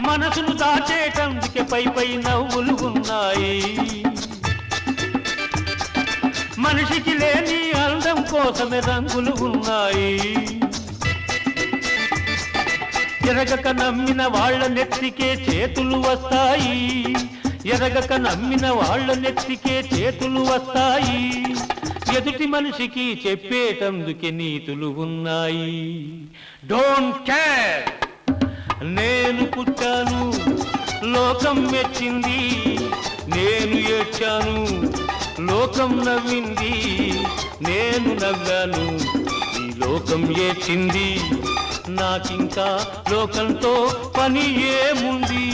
మనసును దాచేటందుకే పై పై నవ్వులు ఉన్నాయి. మనిషికి లేని అందం కోసమే రంగులు ఉన్నాయి. ఎరగక నమ్మిన వాళ్ళ నెత్తికే చేతులు వస్తాయి. ఎరగక నమ్మిన వాళ్ళ నెత్తికే చేతులు వస్తాయి. ఎదుటి మనిషికి చెప్పేటందుకే నీతులు ఉన్నాయి. డోంట్ కేర్, నేను పుట్టాను లోకం మెచ్చింది, నేను ఏడ్చాను లోకం నవ్వింది, నేను నవ్వాను ఈ లోకం ఏడ్చింది, నాకింకా లోకంతో పని ఏముంది.